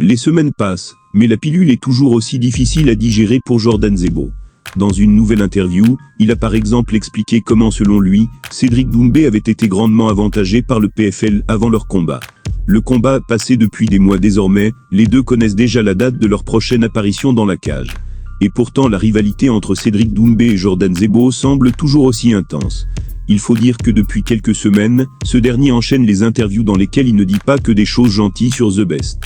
Les semaines passent, mais la pilule est toujours aussi difficile à digérer pour Jordan Zebo. Dans une nouvelle interview, il a par exemple expliqué comment selon lui, Cédric Doumbé avait été grandement avantagé par le PFL avant leur combat. Le combat a passé depuis des mois désormais, les deux connaissent déjà la date de leur prochaine apparition dans la cage. Et pourtant la rivalité entre Cédric Doumbé et Jordan Zebo semble toujours aussi intense. Il faut dire que depuis quelques semaines, ce dernier enchaîne les interviews dans lesquelles il ne dit pas que des choses gentilles sur The Best.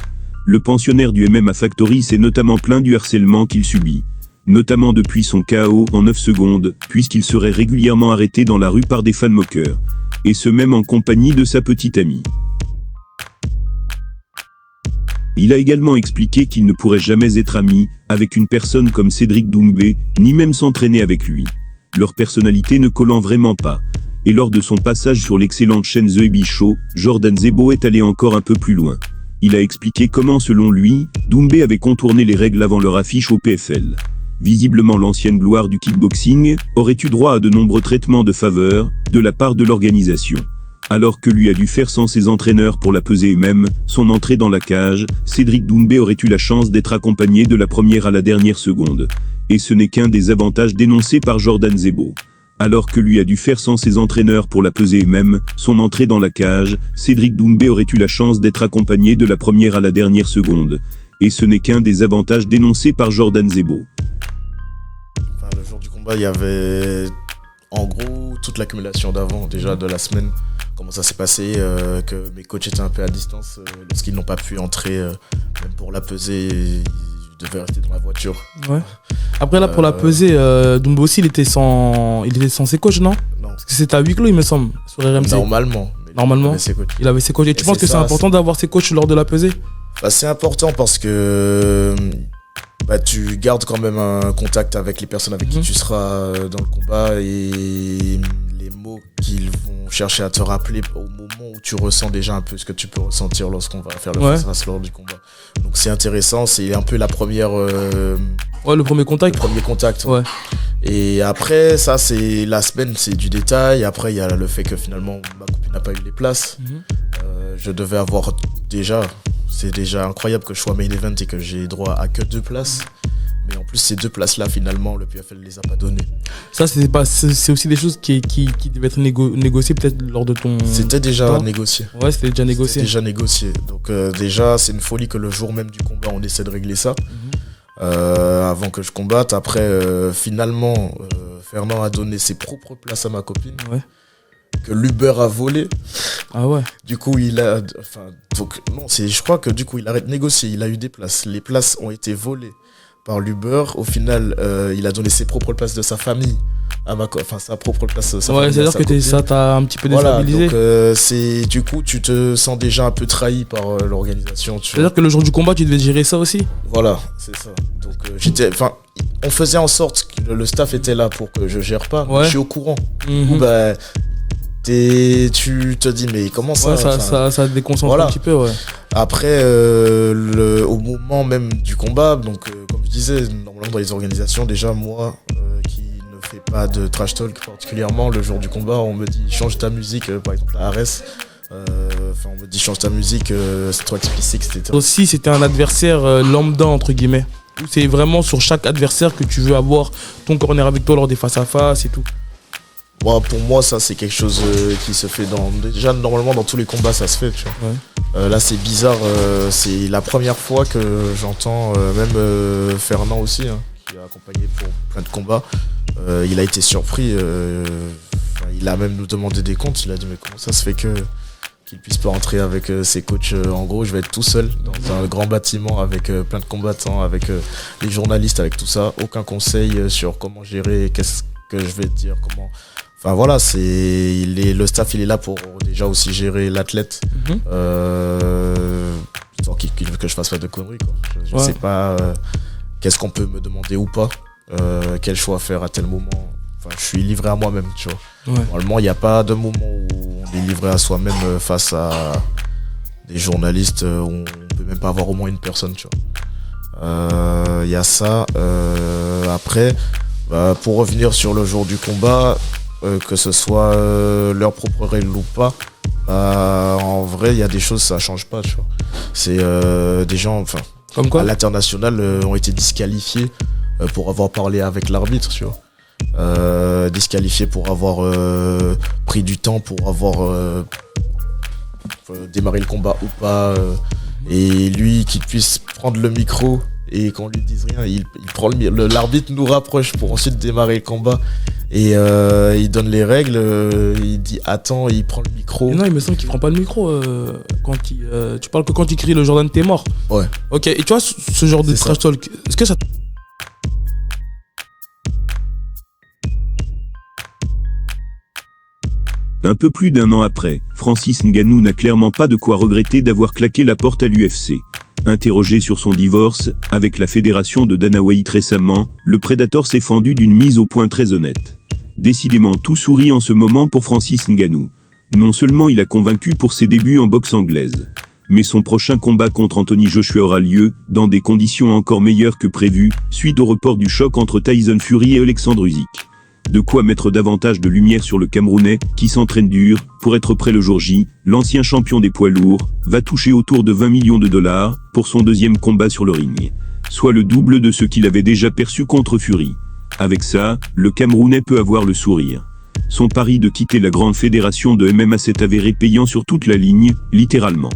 Le pensionnaire du MMA Factory s'est notamment plaint du harcèlement qu'il subit. Notamment depuis son KO en 9 secondes, puisqu'il serait régulièrement arrêté dans la rue par des fans moqueurs. Et ce même en compagnie de sa petite amie. Il a également expliqué qu'il ne pourrait jamais être ami avec une personne comme Cédric Doumbé, ni même s'entraîner avec lui. Leur personnalité ne collant vraiment pas. Et lors de son passage sur l'excellente chaîne The Ebby Show, Jordan Zebo est allé encore un peu plus loin. Il a expliqué comment, selon lui, Doumbé avait contourné les règles avant leur affiche au PFL. Visiblement l'ancienne gloire du kickboxing aurait eu droit à de nombreux traitements de faveur de la part de l'organisation. Alors que lui a dû faire sans ses entraîneurs pour la peser et même son entrée dans la cage, Cédric Doumbé aurait eu la chance d'être accompagné de la première à la dernière seconde. Et ce n'est qu'un des avantages dénoncés par Jordan Zebo. Alors que lui a dû faire sans ses entraîneurs pour la peser et même son entrée dans la cage, Cédric Doumbé aurait eu la chance d'être accompagné de la première à la dernière seconde. Et ce n'est qu'un des avantages dénoncés par Jordan Zebo. Enfin, le jour du combat, il y avait en gros toute l'accumulation d'avant, déjà de la semaine. Comment ça s'est passé, que mes coachs étaient un peu à distance lorsqu'ils n'ont pas pu entrer, même pour la peser, ils devaient rester dans la voiture. Ouais. Après là pour la peser, Doumbé aussi il était sans ses coachs, non? Non. Parce que c'était à huis clos il me semble, sur RMC. Normalement. Il avait ses coachs. Et tu penses que c'est important d'avoir ses coachs lors de la pesée? Bah, c'est important parce que tu gardes quand même un contact avec les personnes avec qui tu seras dans le combat et les mots qu'ils vont chercher à te rappeler au moment où tu ressens déjà un peu ce que tu peux ressentir lorsqu'on va faire le face lors du combat. Donc c'est intéressant, c'est un peu la première... le premier contact. Le premier contact. Ouais. Et après, ça c'est la semaine, c'est du détail. Après, il y a le fait que finalement ma copine n'a pas eu les places. Je devais avoir déjà... C'est déjà incroyable que je sois main event et que j'ai droit à que 2 places. Mais en plus, ces 2 places-là, finalement, le PFL ne les a pas données. Ça, c'est aussi des choses qui devaient être négociées peut-être lors de ton... C'était déjà négocié. Ouais, c'était déjà négocié. Donc déjà, c'est une folie que le jour même du combat, on essaie de régler ça. Avant que je combatte. Après, finalement, Fernand a donné ses propres places à ma copine. Ouais. Que l'Uber a volé. Ah ouais. Du coup, je crois que du coup, il a négocié, il a eu des places. Les places ont été volées par l'Uber. Au final, il a donné ses propres places de sa famille à sa propre place de sa famille. Ouais, c'est-à-dire que ça t'a un petit peu déstabilisé. Voilà, donc du coup, tu te sens déjà un peu trahi par l'organisation. C'est-à-dire que le jour du combat, tu devais gérer ça aussi. Voilà, c'est ça. Donc on faisait en sorte que le staff était là pour que je gère pas. Ouais. Je suis au courant. Tu te dis mais comment ça ça déconcentre un petit peu. Ouais. Après au moment même du combat, donc comme je disais, normalement dans les organisations, déjà moi qui ne fais pas de trash talk particulièrement, le jour du combat on me dit change ta musique, par exemple à Ares, on me dit change ta musique, c'est trop explicite, etc. Aussi c'était un adversaire lambda entre guillemets. C'est vraiment sur chaque adversaire que tu veux avoir ton corner avec toi lors des face à face et tout. Bon, pour moi, ça c'est quelque chose qui se fait déjà normalement dans tous les combats, ça se fait. Tu vois. Ouais. Là, c'est bizarre. C'est la première fois que j'entends même Fernand aussi, qui a accompagné pour plein de combats. Il a été surpris. Il a même nous demandé des comptes. Il a dit mais comment ça se fait qu'il puisse pas rentrer avec ses coachs. En gros, je vais être tout seul dans un grand bâtiment avec plein de combattants, avec les journalistes, avec tout ça. Aucun conseil sur comment gérer, qu'est-ce que je vais dire, comment. Enfin voilà, le staff il est là pour déjà aussi gérer l'athlète. Que je fasse pas de conneries quoi. Je sais pas qu'est-ce qu'on peut me demander ou pas, quel choix faire à tel moment. Enfin, je suis livré à moi-même, tu vois. Ouais. Normalement, il n'y a pas de moment où on est livré à soi-même face à des journalistes où on peut même pas avoir au moins une personne, tu vois. Il y a ça. Après, pour revenir sur le jour du combat, que ce soit leur propre règle ou pas, En vrai, il y a des choses, ça change pas, tu vois. C'est des gens, enfin, Comme quoi à l'international, ont été disqualifiés pour avoir parlé avec l'arbitre, tu vois. Disqualifiés pour avoir pris du temps, pour avoir démarré le combat ou pas. Et lui, qu'il puisse prendre le micro et qu'on lui dise rien, il prend l'arbitre nous rapproche pour ensuite démarrer le combat. Et il donne les règles, il dit attends, il prend le micro. Non, il me semble qu'il prend pas le micro quand tu parles que quand il crie le Jordan t'es mort. Ouais. Ok, et tu vois ce genre de C'est trash talk, est-ce que ça... Un peu plus d'un an après, Francis Ngannou n'a clairement pas de quoi regretter d'avoir claqué la porte à l'UFC. Interrogé sur son divorce avec la fédération de Dana White récemment, le Predator s'est fendu d'une mise au point très honnête. Décidément tout sourit en ce moment pour Francis Ngannou. Non seulement il a convaincu pour ses débuts en boxe anglaise, mais son prochain combat contre Anthony Joshua aura lieu dans des conditions encore meilleures que prévues, suite au report du choc entre Tyson Fury et Alexandre Usyk. De quoi mettre davantage de lumière sur le Camerounais, qui s'entraîne dur, pour être prêt le jour J. L'ancien champion des poids lourds va toucher autour de 20 millions de dollars pour son deuxième combat sur le ring, soit le double de ce qu'il avait déjà perçu contre Fury. Avec ça, le Camerounais peut avoir le sourire. Son pari de quitter la grande fédération de MMA s'est avéré payant sur toute la ligne, littéralement.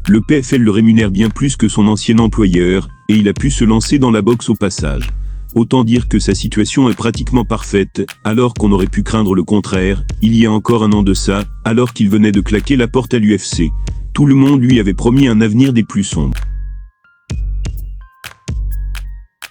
Le PFL le rémunère bien plus que son ancien employeur, et il a pu se lancer dans la boxe au passage. Autant dire que sa situation est pratiquement parfaite, alors qu'on aurait pu craindre le contraire, il y a encore un an de ça, alors qu'il venait de claquer la porte à l'UFC. Tout le monde lui avait promis un avenir des plus sombres.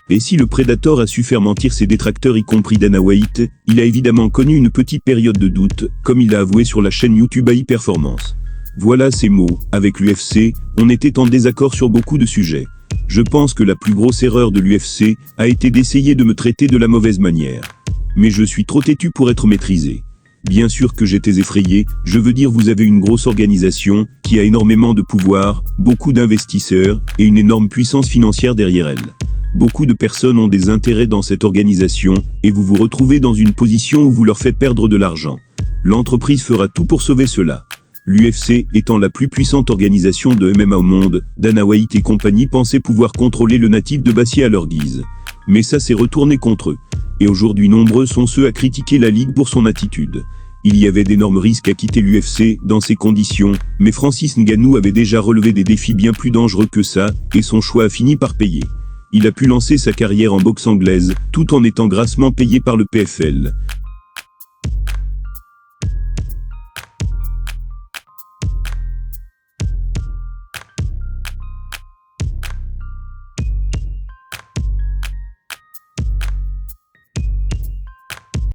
Et si le Predator a su faire mentir ses détracteurs y compris Dana White, il a évidemment connu une petite période de doute, comme il a avoué sur la chaîne YouTube AI Performance. Voilà ses mots, avec l'UFC, on était en désaccord sur beaucoup de sujets. Je pense que la plus grosse erreur de l'UFC a été d'essayer de me traiter de la mauvaise manière. Mais je suis trop têtu pour être maîtrisé. Bien sûr que j'étais effrayé, je veux dire vous avez une grosse organisation, qui a énormément de pouvoir, beaucoup d'investisseurs, et une énorme puissance financière derrière elle. Beaucoup de personnes ont des intérêts dans cette organisation, et vous vous retrouvez dans une position où vous leur faites perdre de l'argent. L'entreprise fera tout pour sauver cela. L'UFC étant la plus puissante organisation de MMA au monde, Dana White et compagnie pensaient pouvoir contrôler le natif de Bastia à leur guise. Mais ça s'est retourné contre eux. Et aujourd'hui nombreux sont ceux à critiquer la Ligue pour son attitude. Il y avait d'énormes risques à quitter l'UFC dans ces conditions, mais Francis Ngannou avait déjà relevé des défis bien plus dangereux que ça, et son choix a fini par payer. Il a pu lancer sa carrière en boxe anglaise, tout en étant grassement payé par le PFL.